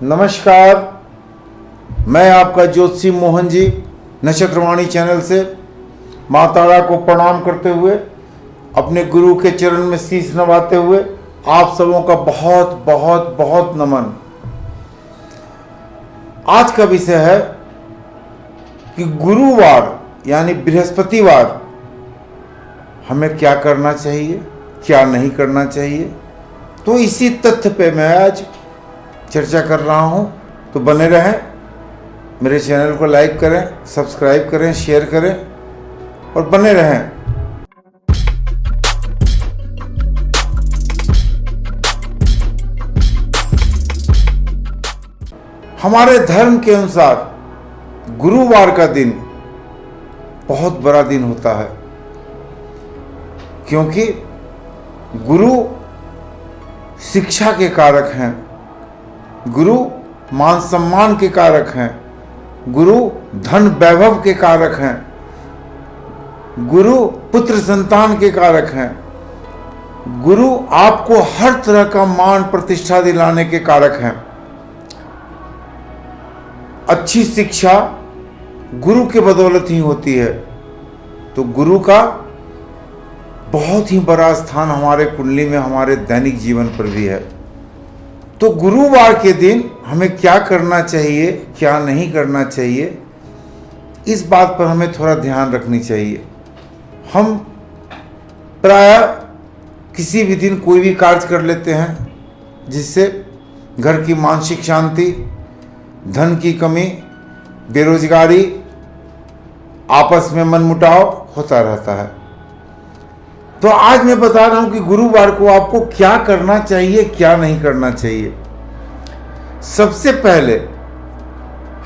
नमस्कार, मैं आपका ज्योतिषी मोहन जी नक्षत्रवाणी चैनल से माँ तारा को प्रणाम करते हुए अपने गुरु के चरण में शीश नवाते हुए आप सबों का बहुत बहुत बहुत नमन। आज का विषय है कि गुरुवार यानी बृहस्पतिवार हमें क्या करना चाहिए, क्या नहीं करना चाहिए। तो इसी तथ्य पे मैं आज चर्चा कर रहा हूं, तो बने रहें। मेरे चैनल को लाइक करें, सब्सक्राइब करें, शेयर करें और बने रहें। हमारे धर्म के अनुसार गुरुवार का दिन बहुत बड़ा दिन होता है, क्योंकि गुरु शिक्षा के कारक हैं, गुरु मान सम्मान के कारक हैं, गुरु धन वैभव के कारक हैं, गुरु पुत्र संतान के कारक हैं, गुरु आपको हर तरह का मान प्रतिष्ठा दिलाने के कारक हैं। अच्छी शिक्षा गुरु के बदौलत ही होती है। तो गुरु का बहुत ही बड़ा स्थान हमारे कुंडली में, हमारे दैनिक जीवन पर भी है। तो गुरुवार के दिन हमें क्या करना चाहिए, क्या नहीं करना चाहिए, इस बात पर हमें थोड़ा ध्यान रखनी चाहिए। हम प्रायः किसी भी दिन कोई भी कार्य कर लेते हैं जिससे घर की मानसिक शांति, धन की कमी, बेरोजगारी, आपस में मनमुटाव होता रहता है। तो आज मैं बता रहा हूं कि गुरुवार को आपको क्या करना चाहिए, क्या नहीं करना चाहिए। सबसे पहले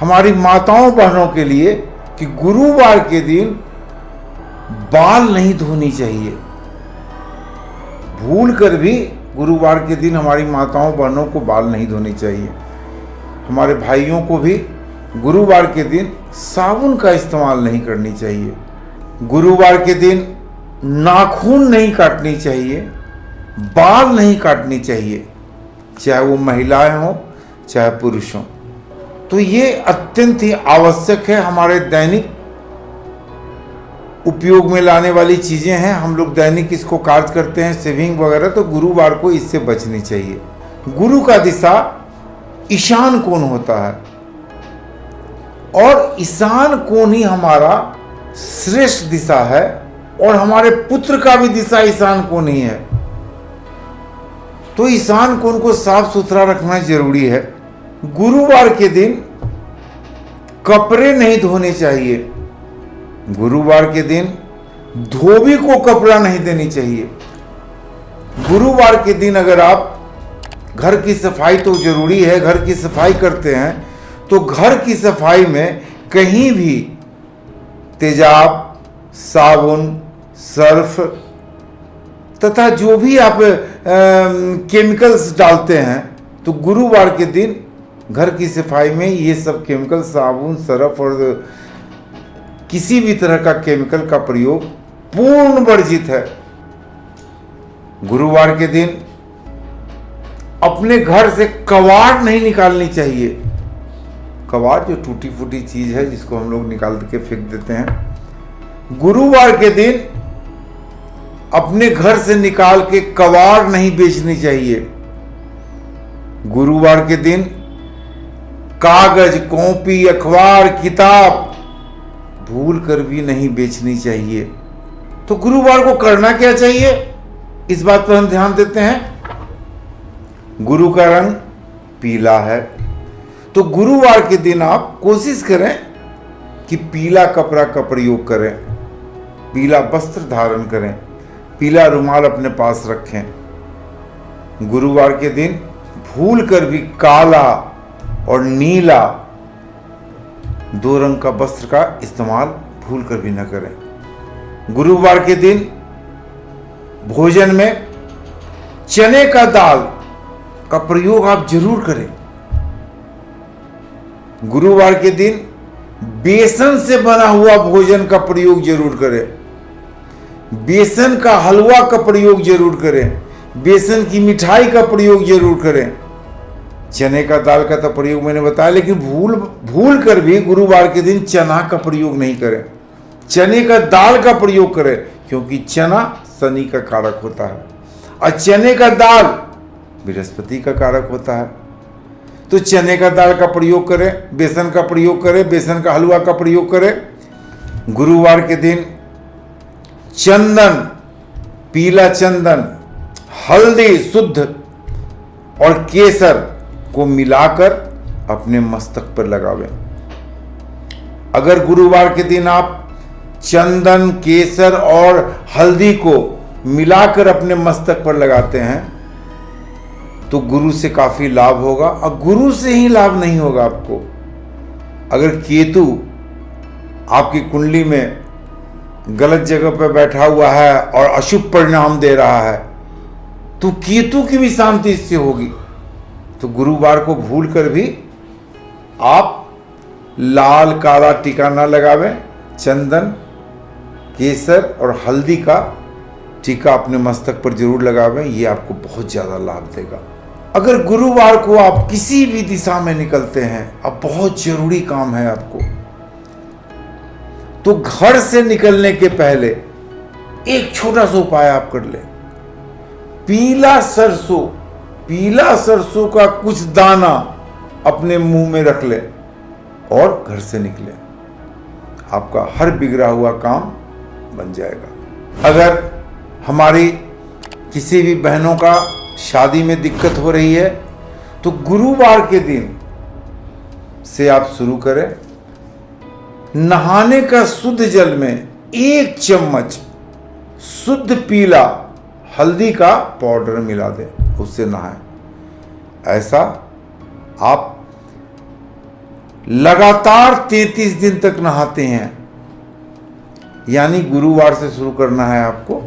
हमारी माताओं बहनों के लिए कि गुरुवार के दिन बाल नहीं धोनी चाहिए। भूल कर भी गुरुवार के दिन हमारी माताओं बहनों को बाल नहीं धोनी चाहिए। हमारे भाइयों को भी गुरुवार के दिन साबुन का इस्तेमाल नहीं करनी चाहिए। गुरुवार के दिन नाखून नहीं काटनी चाहिए, बाल नहीं काटनी चाहिए, चाहे वो महिलाएं हों चाहे पुरुष हों। तो ये अत्यंत ही आवश्यक है, हमारे दैनिक उपयोग में लाने वाली चीजें हैं। हम लोग दैनिक इसको कार्य करते हैं, सेविंग वगैरह, तो गुरुवार को इससे बचनी चाहिए। गुरु का दिशा ईशान कोण होता है और ईशान कोण ही हमारा श्रेष्ठ दिशा है और हमारे पुत्र का भी दिशा ईशान कोण ही है। तो ईशान कोण को साफ सुथरा रखना जरूरी है। गुरुवार के दिन कपड़े नहीं धोने चाहिए। गुरुवार के दिन धोबी को कपड़ा नहीं देनी चाहिए। गुरुवार के दिन अगर आप घर की सफाई, तो जरूरी है, घर की सफाई करते हैं, तो घर की सफाई में कहीं भी तेजाब, साबुन, सर्फ तथा जो भी आप केमिकल्स डालते हैं, तो गुरुवार के दिन घर की सफाई में ये सब केमिकल, साबुन, सर्फ और किसी भी तरह का केमिकल का प्रयोग पूर्ण वर्जित है। गुरुवार के दिन अपने घर से कबाड़ नहीं निकालनी चाहिए। कबाड़ जो टूटी फूटी चीज है जिसको हम लोग निकाल के फेंक देते हैं। गुरुवार के दिन अपने घर से निकाल के कबाड़ नहीं बेचनी चाहिए। गुरुवार के दिन कागज, कॉपी, अखबार, किताब भूल कर भी नहीं बेचनी चाहिए। तो गुरुवार को करना क्या चाहिए, इस बात पर हम ध्यान देते हैं। गुरु का रंग पीला है, तो गुरुवार के दिन आप कोशिश करें कि पीला कपड़ा का प्रयोग करें, पीला वस्त्र धारण करें, पीला रुमाल अपने पास रखें। गुरुवार के दिन भूल कर भी काला और नीला दो रंग का वस्त्र का इस्तेमाल भूल कर भी न करें। गुरुवार के दिन भोजन में चने का दाल का प्रयोग आप जरूर करें। गुरुवार के दिन बेसन से बना हुआ भोजन का प्रयोग जरूर करें। बेसन का हलवा का प्रयोग जरूर करें। बेसन की मिठाई का प्रयोग जरूर करें। चने का दाल का तो प्रयोग मैंने बताया, लेकिन भूल कर भी गुरुवार के दिन चना का प्रयोग नहीं करें, चने का दाल का प्रयोग करें, क्योंकि चना शनि का कारक होता है और चने का दाल बृहस्पति का कारक होता है। तो चने का दाल का प्रयोग करें, बेसन का प्रयोग करें, बेसन का हलवा का प्रयोग करें। गुरुवार के दिन चंदन, पीला चंदन, हल्दी शुद्ध और केसर को मिलाकर अपने मस्तक पर लगावें। अगर गुरुवार के दिन आप चंदन, केसर और हल्दी को मिलाकर अपने मस्तक पर लगाते हैं तो गुरु से काफी लाभ होगा। और गुरु से ही लाभ नहीं होगा आपको, अगर केतु आपकी कुंडली में गलत जगह पर बैठा हुआ है और अशुभ परिणाम दे रहा है तो केतु की भी शांति इससे होगी। तो गुरुवार को भूल कर भी आप लाल काला टीका ना लगावें, चंदन, केसर और हल्दी का टीका अपने मस्तक पर जरूर लगावें, ये आपको बहुत ज्यादा लाभ देगा। अगर गुरुवार को आप किसी भी दिशा में निकलते हैं, अब बहुत जरूरी काम है आपको, तो घर से निकलने के पहले एक छोटा सा उपाय आप कर लें। पीला सरसों का कुछ दाना अपने मुंह में रख ले और घर से निकले, आपका हर बिगड़ा हुआ काम बन जाएगा। अगर हमारी किसी भी बहनों का शादी में दिक्कत हो रही है तो गुरुवार के दिन से आप शुरू करें। नहाने का शुद्ध जल में 1 चम्मच शुद्ध पीला हल्दी का पाउडर मिला दें, उससे नहाएं। ऐसा आप लगातार 33 दिन तक नहाते हैं, यानी गुरुवार से शुरू करना है आपको।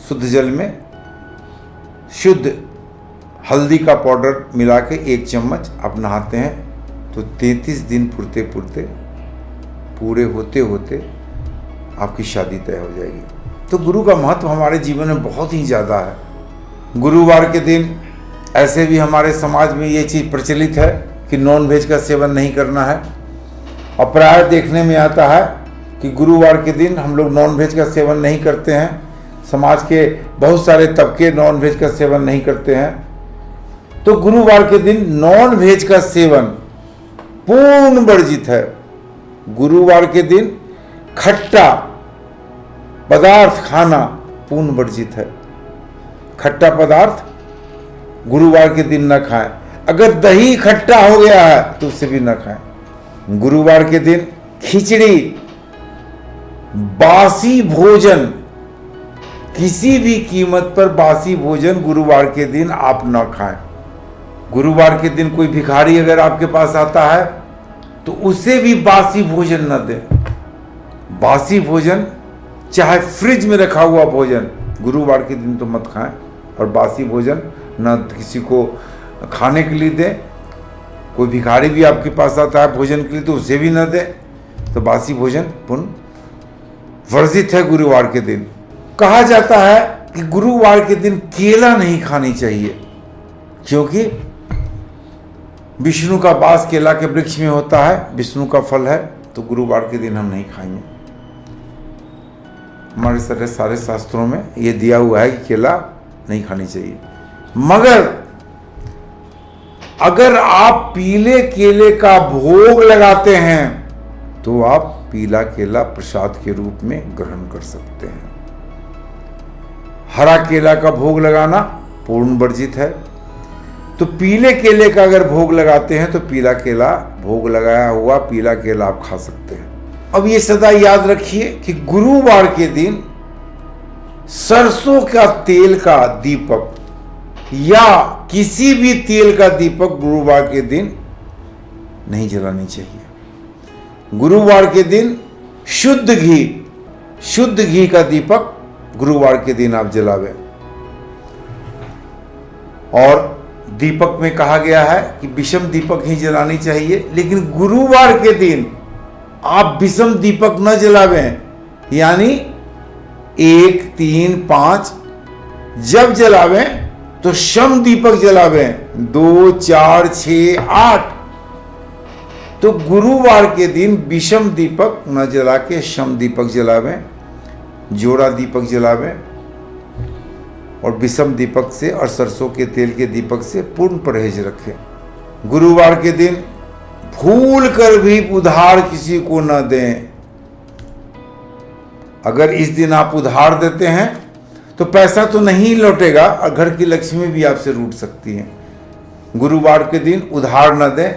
शुद्ध जल में शुद्ध हल्दी का पाउडर मिला के 1 चम्मच आप नहाते हैं तो 33 दिन पूरे होते होते आपकी शादी तय हो जाएगी। तो गुरु का महत्व हमारे जीवन में बहुत ही ज़्यादा है। गुरुवार के दिन ऐसे भी हमारे समाज में ये चीज़ प्रचलित है कि नॉन वेज का सेवन नहीं करना है, और प्राय देखने में आता है कि गुरुवार के दिन हम लोग नॉन वेज का सेवन नहीं करते हैं। समाज के बहुत सारे तबके नॉन वेज का सेवन नहीं करते हैं। तो गुरुवार के दिन नॉन वेज का सेवन पूर्ण वर्जित है। गुरुवार के दिन खट्टा पदार्थ खाना पूर्ण वर्जित है। खट्टा पदार्थ गुरुवार के दिन न खाएं। अगर दही खट्टा हो गया है तो उसे भी न खाएं। गुरुवार के दिन खिचड़ी, बासी भोजन, किसी भी कीमत पर बासी भोजन गुरुवार के दिन आप न खाएं। गुरुवार के दिन कोई भिखारी अगर आपके पास आता है तो उसे भी बासी भोजन न दें। बासी भोजन, चाहे फ्रिज में रखा हुआ भोजन, गुरुवार के दिन तो मत खाएं। और बासी भोजन न किसी को खाने के लिए दें। कोई भिखारी भी आपके पास आता है भोजन के लिए तो उसे भी न दें। तो बासी भोजन पूर्ण वर्जित है गुरुवार के दिन। कहा जाता है कि गुरुवार के दिन केला नहीं खानी चाहिए, क्योंकि विष्णु का वास केला के वृक्ष में होता है, विष्णु का फल है। तो गुरुवार के दिन हम नहीं खाएंगे। हमारे सारे शास्त्रों में ये दिया हुआ है कि केला नहीं खानी चाहिए। मगर अगर आप पीले केले का भोग लगाते हैं तो आप पीला केला प्रसाद के रूप में ग्रहण कर सकते हैं। हरा केला का भोग लगाना पूर्ण वर्जित है। तो पीले केले का अगर भोग लगाते हैं तो पीला केला, भोग लगाया हुआ पीला केला आप खा सकते हैं। अब ये सदा याद रखिए कि गुरुवार के दिन सरसों का तेल का दीपक या किसी भी तेल का दीपक गुरुवार के दिन नहीं जलानी चाहिए। गुरुवार के दिन शुद्ध घी का दीपक गुरुवार के दिन आप जलावें। और दीपक में कहा गया है कि विषम दीपक ही जलानी चाहिए, लेकिन गुरुवार के दिन आप विषम दीपक न जलावें। यानी 1, 3, 5 जब जलावें तो शम दीपक जलावे 2, 4, 6, 8। तो गुरुवार के दिन विषम दीपक न जला के शम दीपक जलावे, जोड़ा दीपक जलावे, और विषम दीपक से और सरसों के तेल के दीपक से पूर्ण परहेज रखें। गुरुवार के दिन भूल कर भी उधार किसी को न दें। अगर इस दिन आप उधार देते हैं तो पैसा तो नहीं लौटेगा और घर की लक्ष्मी भी आपसे रूठ सकती है। गुरुवार के दिन उधार न दें,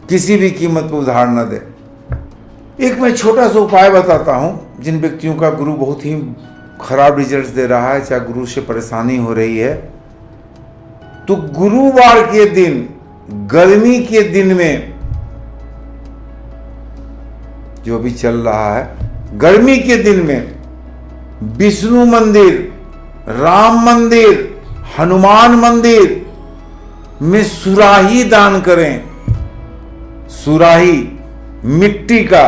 किसी भी कीमत पर उधार न दें। एक मैं छोटा सा उपाय बताता हूं। जिन व्यक्तियों का गुरु बहुत ही खराब रिजल्ट्स दे रहा है, चाहे गुरु से परेशानी हो रही है, तो गुरुवार के दिन, गर्मी के दिन में जो भी चल रहा है, गर्मी के दिन में विष्णु मंदिर, राम मंदिर, हनुमान मंदिर में सुराही दान करें। सुराही मिट्टी का,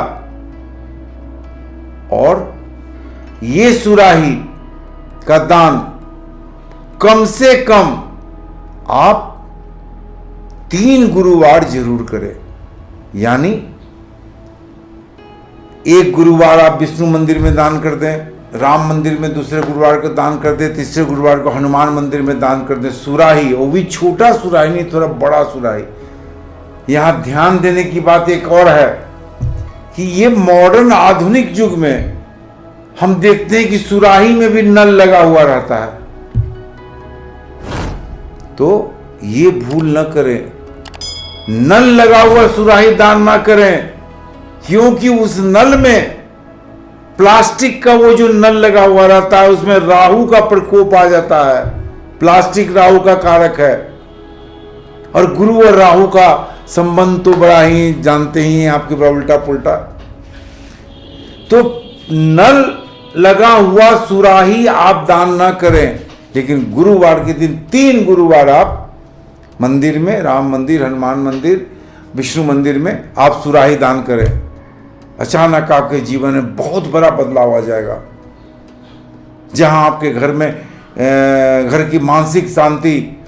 और ये सुराही का दान कम से कम आप 3 गुरुवार जरूर करें। यानी एक गुरुवार आप विष्णु मंदिर में दान कर दें, राम मंदिर में दूसरे गुरुवार को दान कर दें, तीसरे गुरुवार को हनुमान मंदिर में दान कर दें। सुराही, वो भी छोटा सुराही नहीं, थोड़ा बड़ा सुराही। यहां ध्यान देने की बात एक और है कि ये मॉडर्न आधुनिक युग में हम देखते हैं कि सुराही में भी नल लगा हुआ रहता है। तो ये भूल न करें, नल लगा हुआ सुराही दान ना करें, क्योंकि उस नल में प्लास्टिक का वो जो नल लगा हुआ रहता है उसमें राहु का प्रकोप आ जाता है। प्लास्टिक राहु का कारक है, और गुरु और राहु का संबंध तो बड़ा ही जानते ही हैं आपके, बड़ा उल्टा पुल्टा। तो नल लगा हुआ सुराही आप दान ना करें, लेकिन गुरुवार के दिन 3 गुरुवार आप मंदिर में, राम मंदिर, हनुमान मंदिर, विष्णु मंदिर में आप सुराही दान करें। अचानक आपके जीवन में बहुत बड़ा बदलाव आ जाएगा। जहां आपके घर में घर की मानसिक शांति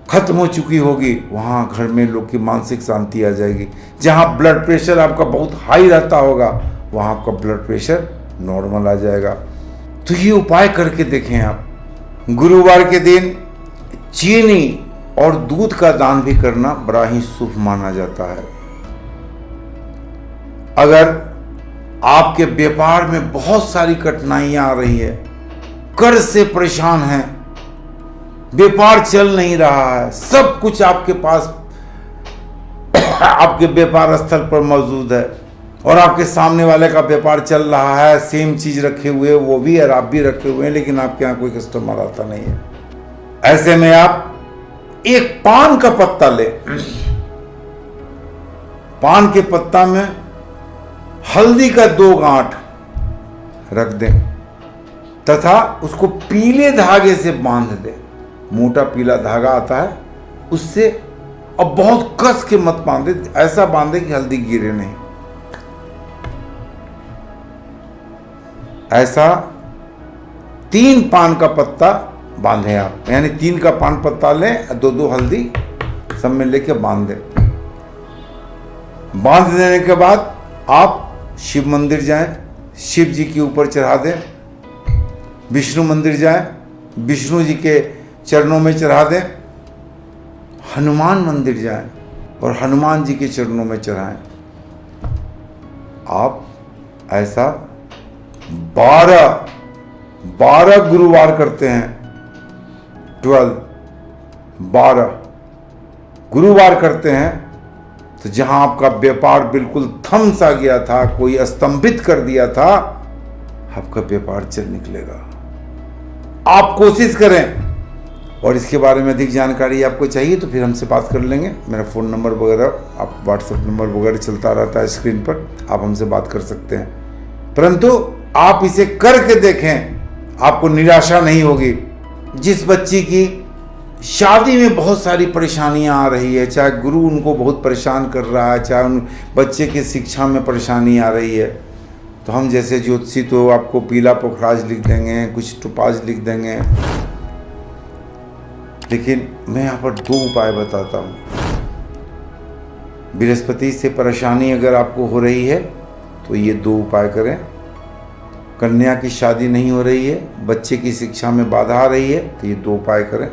खत्म हो चुकी होगी, वहां घर में लोग की मानसिक शांति आ जाएगी। जहां ब्लड प्रेशर आपका बहुत हाई रहता होगा, वहां आपका ब्लड प्रेशर नॉर्मल आ जाएगा। तो ये उपाय करके देखें आप। गुरुवार के दिन चीनी और दूध का दान भी करना बड़ा ही शुभ माना जाता है। अगर आपके व्यापार में बहुत सारी कठिनाइयां आ रही है, कर्ज से परेशान हैं, व्यापार चल नहीं रहा है, सब कुछ आपके पास आपके व्यापार स्थल पर मौजूद है, और आपके सामने वाले का व्यापार चल रहा है, सेम चीज रखे हुए वो भी और आप भी रखे हुए हैं, लेकिन आपके यहाँ कोई कस्टमर आता नहीं है। ऐसे में आप एक पान का पत्ता ले, पान के पत्ता में हल्दी का 2 गांठ रख दें तथा उसको पीले धागे से बांध दें। मोटा पीला धागा आता है उससे, अब बहुत कस के मत बांधे, ऐसा बांधे कि हल्दी गिरे नहीं। ऐसा 3 पान का पत्ता बांधे आप, यानी 3 का पान पत्ता लें, 2-2 हल्दी सब में लेके बांध दें। बांध देने के बाद आप शिव मंदिर जाएं, शिव जी के ऊपर चढ़ा दें। विष्णु मंदिर जाएं, विष्णु जी के चरणों में चढ़ा दें। हनुमान मंदिर जाएं और हनुमान जी के चरणों में चढ़ाएं। आप ऐसा 12 गुरुवार करते हैं। 12 गुरुवार करते हैं, तो जहां आपका व्यापार बिल्कुल थम सा गया था, कोई स्तंभित कर दिया था, आपका व्यापार चल निकलेगा। आप कोशिश करें। और इसके बारे में अधिक जानकारी आपको चाहिए तो फिर हमसे बात कर लेंगे। मेरा फ़ोन नंबर वगैरह, आप व्हाट्सएप नंबर वगैरह चलता रहता है स्क्रीन पर, आप हमसे बात कर सकते हैं। परंतु आप इसे करके देखें, आपको निराशा नहीं होगी। जिस बच्ची की शादी में बहुत सारी परेशानियां आ रही है, चाहे गुरु उनको बहुत परेशान कर रहा है, चाहे उन बच्चे की शिक्षा में परेशानी आ रही है, तो हम जैसे ज्योतिषी तो आपको पीला पुखराज लिख देंगे, कुछ टुपाज लिख देंगे, लेकिन मैं यहाँ पर 2 उपाय बताता हूँ। बृहस्पति से परेशानी अगर आपको हो रही है तो ये 2 उपाय करें। कन्या की शादी नहीं हो रही है, बच्चे की शिक्षा में बाधा आ रही है, तो ये 2 उपाय करें।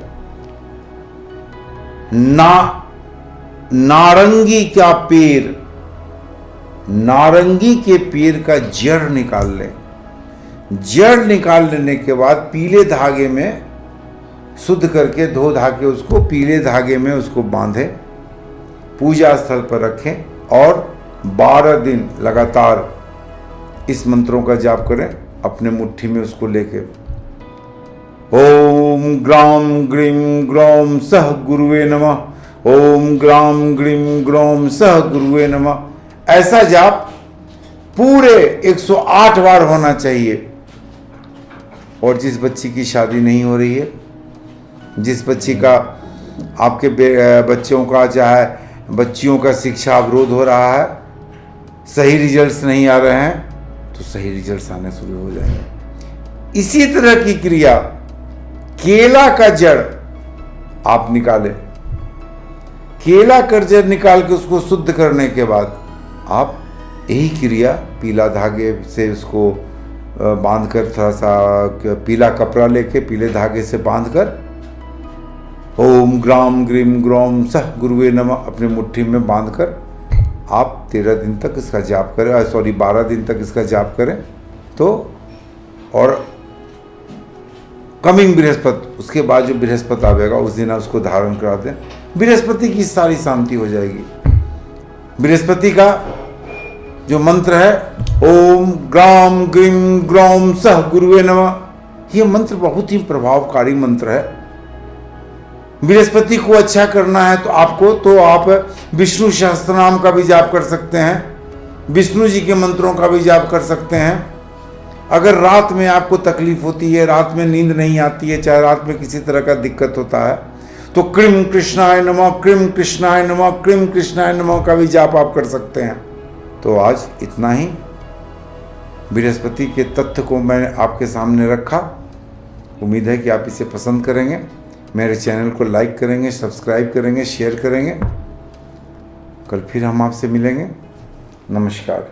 नारंगी का पेड़, नारंगी के पेड़ का जड़ निकाल लें। जड़ निकाल लेने के बाद पीले धागे में शुद्ध करके धो धा के उसको पीले धागे में उसको बांधें, पूजा स्थल पर रखें और 12 दिन लगातार इस मंत्रों का जाप करें। अपने मुट्ठी में उसको लेके ओम ग्राम ग्रीम ग्रौम सह गुरुवे नमः, ओम ग्राम ग्रीम ग्रौम सह गुरुवे नमः, ऐसा जाप पूरे 108 बार होना चाहिए। और जिस बच्ची की शादी नहीं हो रही है, जिस बच्ची का आपके बच्चों का चाहे बच्चियों का शिक्षा अवरोध हो रहा है, सही रिजल्ट्स नहीं आ रहे हैं, तो सही रिजल्ट्स आने शुरू हो जाएंगे। इसी तरह की क्रिया केला का जड़ आप निकालें। केला का जड़ निकाल के उसको शुद्ध करने के बाद आप यही क्रिया पीला धागे से उसको बांध कर, थोड़ा सा पीला कपड़ा लेके पीले धागे से बांध कर ओम ग्राम ग्रीम ग्रौम सह गुरुवे नमः अपनी मुट्ठी में बांध कर आप 13 दिन तक इसका जाप करें, 12 दिन तक इसका जाप करें। तो और कमिंग बृहस्पति, उसके बाद जो बृहस्पति आवेगा उस दिन आप उसको धारण करा दें। बृहस्पति की सारी शांति हो जाएगी। बृहस्पति का जो मंत्र है ओम ग्राम ग्रीम ग्रौम सह गुरुवे नमः, यह मंत्र बहुत ही प्रभावकारी मंत्र है। बृहस्पति को अच्छा करना है तो आप विष्णु सहस्त्रनाम का भी जाप कर सकते हैं, विष्णु जी के मंत्रों का भी जाप कर सकते हैं। अगर रात में आपको तकलीफ होती है, रात में नींद नहीं आती है, चाहे रात में किसी तरह का दिक्कत होता है, तो क्रीम कृष्णाय नमः, क्रीम कृष्णाय नमः, क्रीम कृष्णाय नमः का भी जाप आप कर सकते हैं। तो आज इतना ही। बृहस्पति के तथ्य को मैंने आपके सामने रखा। उम्मीद है कि आप इसे पसंद करेंगे। मेरे चैनल को लाइक करेंगे, सब्सक्राइब करेंगे, शेयर करेंगे। कल फिर हम आपसे मिलेंगे। नमस्कार।